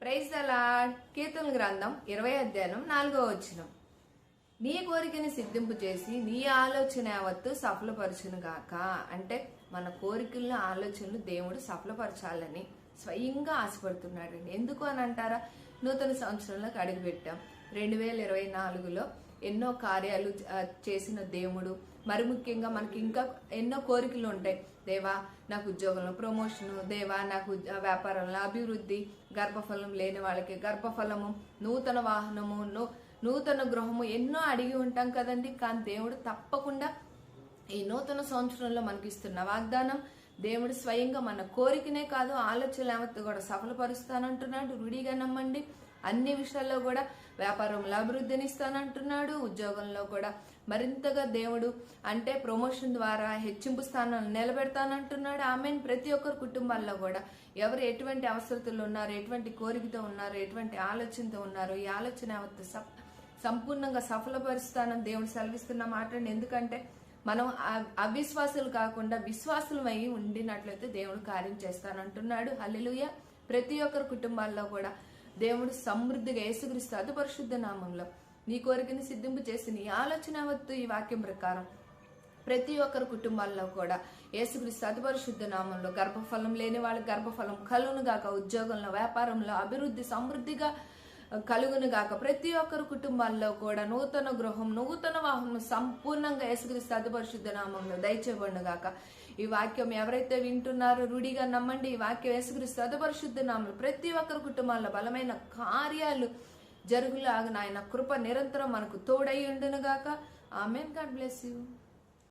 Praise the lord. కీర్తనల గ్రంథం 20వ అధ్యాయం 4వ వచనం. నీ కోరికని సిద్ధింపు చేసి నీ ఆలోచన యావత్తు సఫలపరచును గాక. అంటే మన కోరికలను ఆలోచనలు దేవుడు సఫలపరచాలని స్వయంగా ఆశపడుతున్నాడండి. ఎందుకు అని అంటారా? నూతన సంవత్సరంలోకి అడుగుపెట్టాం. 2024లో ఎన్నో కార్యాలు చేసిన దేవుడు, మరి ముఖ్యంగా మనకి ఇంకా ఎన్నో కోరికలు ఉంటాయి. దేవా నాకు ఉద్యోగంలో ప్రమోషను, దేవా నాకు వ్యాపారంలో అభివృద్ధి, గర్భఫలం లేని వాళ్ళకి గర్భఫలము, నూతన వాహనము, నూతన గృహము, ఎన్నో అడిగి ఉంటాం కదండి. కానీ దేవుడు తప్పకుండా ఈ నూతన సంవత్సరంలో మనకి ఇస్తున్న వాగ్దానం, దేవుడు స్వయంగా మన కోరికనే కాదు ఆలోచన యావత్తు కూడా సఫలపరుస్తానంటున్నాడు. రుడిగా నమ్మండి. అన్ని విషయాల్లో కూడా వ్యాపారంలో అభివృద్ధిని ఇస్తానంటున్నాడు. ఉద్యోగంలో కూడా మరింతగా దేవుడు అంటే ప్రమోషన్ ద్వారా హెచ్చింపు స్థానాలను నిలబెడతానంటున్నాడు. ఆమెన్. ప్రతి ఒక్కరి కుటుంబాల్లో కూడా ఎవరు ఎటువంటి అవసరతలు ఉన్నారు, ఎటువంటి కోరికతో ఉన్నారు, ఎటువంటి ఆలోచనతో ఉన్నారు, ఈ ఆలోచన యావత్తు సంపూర్ణంగా సఫలపరుస్తానని దేవుడు సెలవిస్తున్న మాట. ఎందుకంటే మనం అవిశ్వాసులు కాకుండా విశ్వాసులు అయి ఉండినట్లయితే దేవుడు కార్యం చేస్తానంటున్నాడు. హల్లెలూయా. ప్రతి ఒక్కరి కుటుంబాల్లో కూడా దేవుడు సమృద్ధిగా యేసుక్రీస్తు అతి పరిశుద్ధ నామంలో నీ కోరికని సిద్ధింపు చేసి నీ ఆలోచన యావత్తు ఈ వాక్యం ప్రకారం ప్రతి ఒక్కరి కుటుంబాల్లో కూడా యేసుక్రీస్తు అతి పరిశుద్ధ నామంలో గర్భఫలం లేని వాళ్ళకి గర్భఫలం కలుగును గాక. ఉద్యోగంలో వ్యాపారంలో అభివృద్ధి సమృద్ధిగా కలుగును గాక. ప్రతి ఒక్కరి కుటుంబాల్లో కూడా నూతన గృహం, నూతన వాహనం సంపూర్ణంగా యేసుక్రీస్తు అతి పరిశుద్ధ నామంలో దయచేయబడును గాక. ఈ వాక్యం ఎవరైతే వింటున్నారో రుడిగా నమ్మండి. ఈ వాక్యం యేసుక్రీస్తు అతి పరిశుద్ధ నామంలో ప్రతి ఒక్కరి కుటుంబాల్లో బలమైన కార్యాలు జరుగులాగా ఆయన కృప నిరంతరం మనకు తోడై ఉండును గాక. ఆమేన్. God bless you.